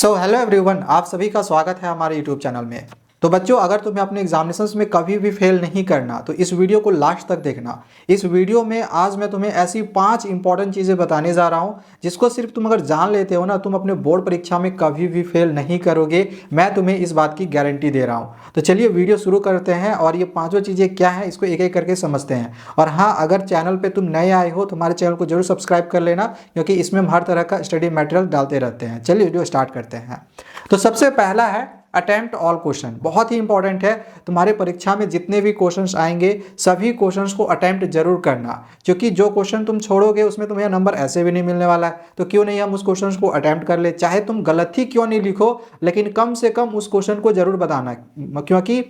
So hello everyone, आप सभी का स्वागत है हमारे यूट्यूब चैनल में। तो बच्चों, अगर तुम्हें अपने एग्जामिनेशंस में कभी भी फेल नहीं करना तो इस वीडियो को लास्ट तक देखना। इस वीडियो में आज मैं तुम्हें ऐसी 5 इंपॉर्टेंट चीज़ें बताने जा रहा हूं जिसको सिर्फ तुम अगर जान लेते हो ना, तुम अपने बोर्ड परीक्षा में कभी भी फेल नहीं करोगे। मैं तुम्हें इस बात की गारंटी दे रहा हूँ। तो चलिए वीडियो शुरू करते हैं और ये पाँचों चीज़ें क्या हैं इसको एक एक करके समझते हैं। और हाँ, अगर चैनल पर तुम नए आए हो तो हमारे चैनल को जरूर सब्सक्राइब कर लेना, क्योंकि इसमें हम हर तरह का स्टडी मटेरियल डालते रहते हैं। चलिए वीडियो स्टार्ट करते हैं। तो सबसे पहला है अटेम्प्ट ऑल क्वेश्चन। बहुत ही इंपॉर्टेंट है। तुम्हारे परीक्षा में जितने भी क्वेश्चंस आएंगे सभी क्वेश्चंस को अटेम्प्ट जरूर करना, क्योंकि जो क्वेश्चन तुम छोड़ोगे उसमें तुम्हें नंबर ऐसे भी नहीं मिलने वाला है। तो क्यों नहीं हम उस क्वेश्चन को अटेम्प्ट कर ले, चाहे तुम गलत ही क्यों नहीं लिखो, लेकिन कम से कम उस क्वेश्चन को जरूर बताना, क्योंकि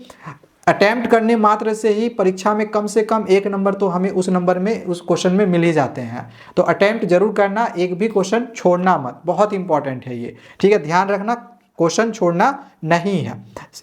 अटेम्प्ट करने मात्र से ही परीक्षा में कम से कम 1 नंबर तो हमें उस नंबर में उस क्वेश्चन में मिल ही जाते हैं। तो अटेम्प्ट जरूर करना, एक भी क्वेश्चन छोड़ना मत। बहुत इंपॉर्टेंट है ये, ठीक है, ध्यान रखना, क्वेश्चन छोड़ना नहीं है।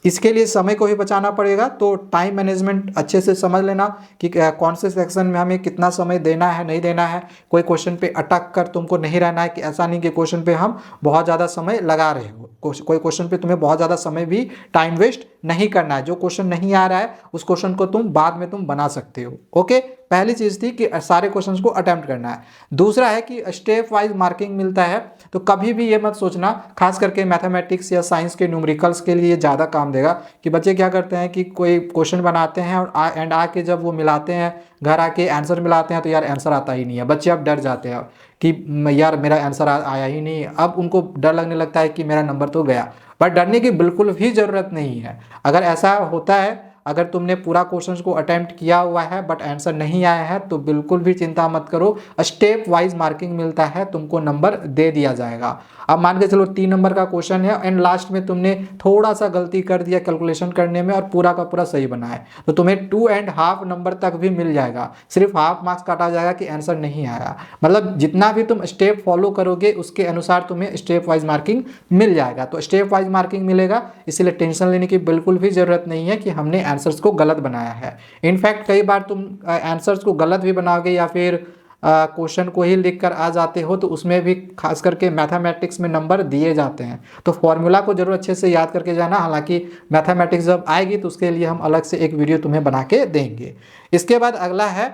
इसके लिए समय को भी बचाना पड़ेगा, तो टाइम मैनेजमेंट अच्छे से समझ लेना कि कौन से सेक्शन में हमें कितना समय देना है, नहीं देना है। कोई क्वेश्चन पे अटक कर तुमको नहीं रहना है, कि ऐसा नहीं कि क्वेश्चन पे हम बहुत ज़्यादा समय लगा रहे हो। कोई क्वेश्चन पे तुम्हें बहुत ज़्यादा समय भी टाइम वेस्ट नहीं करना है। जो क्वेश्चन नहीं आ रहा है उस क्वेश्चन को तुम बाद में तुम बना सकते हो। ओके, पहली चीज़ थी कि सारे क्वेश्चंस को अटेम्प्ट करना है। दूसरा है कि स्टेप वाइज मार्किंग मिलता है। तो कभी भी ये मत सोचना, खास करके मैथमेटिक्स या साइंस के न्यूमेरिकल्स के लिए ज़्यादा काम देगा, कि बच्चे क्या करते हैं कि कोई क्वेश्चन बनाते हैं और आके जब वो मिलाते हैं, घर आके आंसर मिलाते हैं, तो यार आंसर आता ही नहीं है। बच्चे अब डर जाते हैं कि यार मेरा आंसर आया ही नहीं। अब उनको डर लगने लगता है कि मेरा नंबर तो गया। पर डरने की बिल्कुल भी ज़रूरत नहीं है। अगर ऐसा होता है, अगर तुमने पूरा क्वेश्चन को अटेम्प्ट किया हुआ है बट आंसर नहीं आया है, तो बिल्कुल भी चिंता मत करो। स्टेप वाइज मार्किंग मिलता है, तुमको नंबर दे दिया जाएगा। अब मान के चलो 3 नंबर का क्वेश्चन है एंड लास्ट में तुमने थोड़ा सा गलती कर दिया कैलकुलेशन करने में और पूरा का पूरा सही बना है, तो तुम्हें 2.5 नंबर तक भी मिल जाएगा। सिर्फ हाफ मार्क्स काटा जाएगा कि आंसर नहीं आया। मतलब जितना भी तुम स्टेप फॉलो करोगे उसके अनुसार तुम्हें स्टेप वाइज मार्किंग मिल जाएगा। तो स्टेप वाइज मार्किंग मिलेगा, इसलिए टेंशन लेने की बिल्कुल भी ज़रूरत नहीं है कि हमने आंसर्स को गलत बनाया है। इनफैक्ट कई बार तुम आंसर्स को गलत भी बनाओगे या फिर क्वेश्चन को ही लिख कर आ जाते हो, तो उसमें भी खास करके मैथमेटिक्स में नंबर दिए जाते हैं। तो फॉर्मूला को जरूर अच्छे से याद करके जाना। हालांकि मैथमेटिक्स जब आएगी तो उसके लिए हम अलग से एक वीडियो तुम्हें बना के देंगे। इसके बाद अगला है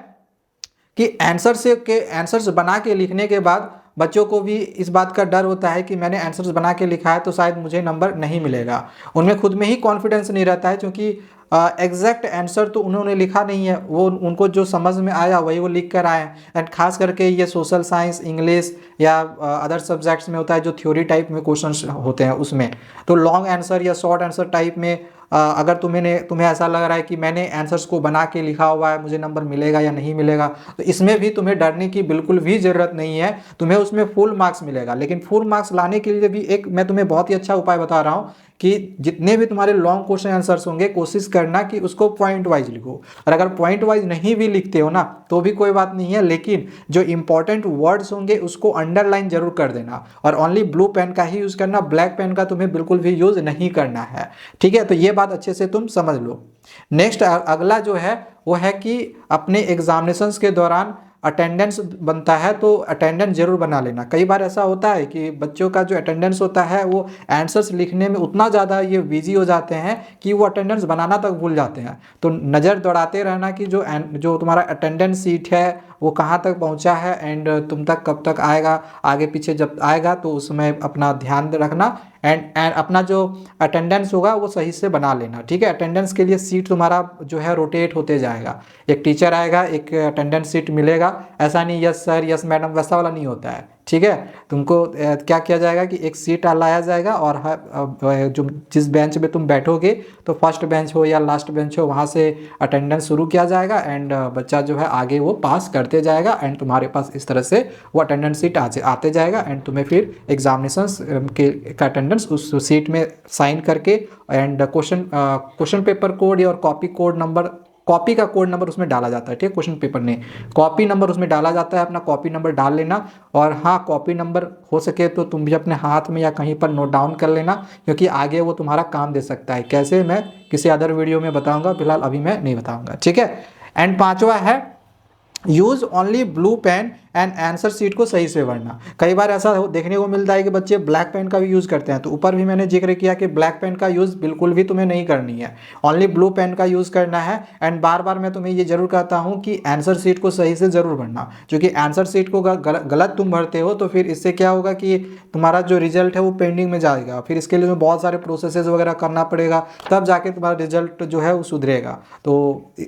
कि आंसर्स बना के लिखने के बाद बच्चों को भी इस बात का डर होता है कि मैंने आंसर्स बना के लिखा है तो शायद मुझे नंबर नहीं मिलेगा। उनमें खुद में ही कॉन्फिडेंस नहीं रहता है, क्योंकि एग्जैक्ट आंसर तो उन्होंने लिखा नहीं है। वो उनको जो समझ में आया वही वो लिख कर आए हैं। एंड खास करके ये सोशल साइंस, इंग्लिश या अदर सब्जेक्ट्स में होता है, जो थ्योरी टाइप में क्वेश्चंस होते हैं उसमें। तो लॉन्ग आंसर या शॉर्ट आंसर टाइप में अगर तुम्हें ऐसा लग रहा है कि मैंने आंसर्स को बना के लिखा हुआ है, मुझे नंबर मिलेगा या नहीं मिलेगा, तो इसमें भी तुम्हें डरने की बिल्कुल भी ज़रूरत नहीं है। तुम्हें उसमें फुल मार्क्स मिलेगा। लेकिन फुल मार्क्स लाने के लिए भी एक मैं तुम्हें बहुत ही अच्छा उपाय बता रहा हूँ कि जितने भी तुम्हारे लॉन्ग क्वेश्चन आंसर्स होंगे, कोशिश करना कि उसको पॉइंट वाइज लिखो। और अगर पॉइंट वाइज नहीं भी लिखते हो ना तो भी कोई बात नहीं है, लेकिन जो इंपॉर्टेंट वर्ड्स होंगे उसको अंडरलाइन जरूर कर देना। और ओनली ब्लू पेन का ही यूज़ करना, ब्लैक पेन का तुम्हें बिल्कुल भी यूज़ नहीं करना है। ठीक है, तो ये बात अच्छे से तुम समझ लो। नेक्स्ट अगला जो है वो है कि अपने एग्जामिनेशंस के दौरान अटेंडेंस बनता है, तो अटेंडेंस जरूर बना लेना। कई बार ऐसा होता है कि बच्चों का जो अटेंडेंस होता है वो आंसर्स लिखने में उतना ज़्यादा ये बिजी हो जाते हैं कि वो अटेंडेंस बनाना तक भूल जाते हैं। तो नज़र दौड़ाते रहना कि जो तुम्हारा अटेंडेंस सीट है वो कहाँ तक पहुँचा है एंड तुम तक कब तक आएगा। आगे पीछे जब आएगा तो उसमें अपना ध्यान रखना एंड अपना जो अटेंडेंस होगा वो सही से बना लेना। ठीक है, अटेंडेंस के लिए सीट तुम्हारा जो है रोटेट होते जाएगा। एक टीचर आएगा, एक अटेंडेंस सीट मिलेगा। ऐसा नहीं यस सर यस मैडम वैसा वाला नहीं होता है। ठीक है, तुमको क्या किया जाएगा कि एक सीट लाया जाएगा और जो जिस बेंच पे तुम बैठोगे, तो फर्स्ट बेंच हो या लास्ट बेंच हो, वहाँ से अटेंडेंस शुरू किया जाएगा एंड बच्चा जो है आगे वो पास करते जाएगा एंड तुम्हारे पास इस तरह से वो अटेंडेंस सीट आते जाएगा एंड तुम्हें फिर एग्जामिनेशंस का अटेंडेंस उस सीट में साइन करके एंड क्वेश्चन पेपर कोड और कॉपी का कोड नंबर उसमें डाला जाता है। ठीक है, क्वेश्चन पेपर ने कॉपी नंबर उसमें डाला जाता है, अपना कॉपी नंबर डाल लेना। और हाँ, कॉपी नंबर हो सके तो तुम भी अपने हाथ में या कहीं पर नोट डाउन कर लेना, क्योंकि आगे वो तुम्हारा काम दे सकता है। कैसे, मैं किसी अदर वीडियो में बताऊंगा, फिलहाल अभी मैं नहीं बताऊंगा। ठीक है, एंड 5वां है use only blue pen and answer sheet को सही से भरना। कई बार ऐसा देखने को मिलता है कि बच्चे ब्लैक पेन का भी यूज़ करते हैं, तो ऊपर भी मैंने जिक्र किया कि ब्लैक पेन का यूज़ बिल्कुल भी तुम्हें नहीं करनी है, ओनली ब्लू पेन का यूज़ करना है। एंड बार बार मैं तुम्हें ये जरूर कहता हूँ कि आंसर शीट को सही से ज़रूर भरना, क्योंकि आंसर शीट को गलत तुम भरते हो तो फिर इससे क्या होगा कि तुम्हारा जो रिजल्ट है वो पेंडिंग में जाएगा, फिर इसके लिए बहुत सारे प्रोसेसेस वगैरह करना पड़ेगा, तब जाके तुम्हारा रिजल्ट जो है वो सुधरेगा। तो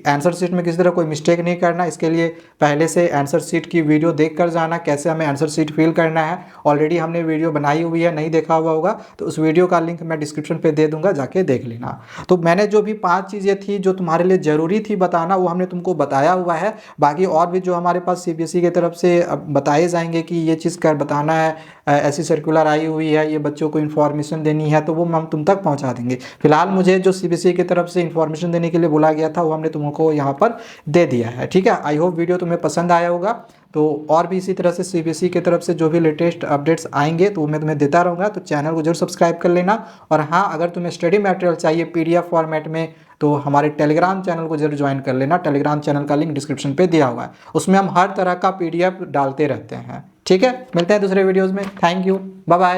आंसर शीट में किसी तरह कोई मिस्टेक नहीं करना, इसके लिए पहले से आंसर शीट की वीडियो देख कर जाना कैसे हमें आंसर शीट फिल करना है। ऑलरेडी हमने वीडियो बनाई हुई है, नहीं देखा हुआ होगा तो उस वीडियो का लिंक मैं डिस्क्रिप्शन पे दे दूंगा, जाके देख लेना। तो मैंने जो भी 5 चीज़ें थी जो तुम्हारे लिए ज़रूरी थी बताना, वो हमने तुमको बताया हुआ है। बाकी और भी जो हमारे पास सीबीएसई की तरफ से बताए जाएंगे कि ये चीज़ कर बताना है, ऐसी सर्कुलर आई हुई है, ये बच्चों को इन्फॉर्मेशन देनी है, तो वो हम तुम तक पहुंचा देंगे। फिलहाल मुझे जो सीबीएसई की तरफ से इन्फॉर्मेशन देने के लिए बोला गया था वो हमने तुमको यहाँ पर दे दिया है। ठीक है, आई होप वीडियो तुम्हें पसंद आया होगा। तो और भी इसी तरह से सीबीएसई की तरफ से जो भी लेटेस्ट अपडेट्स आएंगे तो मैं तुम्हें देता रहूँगा, तो चैनल को जरूर सब्सक्राइब कर लेना। और हाँ, अगर तुम्हें स्टडी मटेरियल चाहिए पीडीएफ फॉर्मेट में तो हमारे टेलीग्राम चैनल को जरूर ज्वाइन कर लेना। टेलीग्राम चैनल का लिंक डिस्क्रिप्शन पे दिया हुआ है, उसमें हम हर तरह का पीडीएफ डालते रहते हैं। ठीक है, मिलते हैं दूसरे वीडियोज़ में। Thank you, bye bye.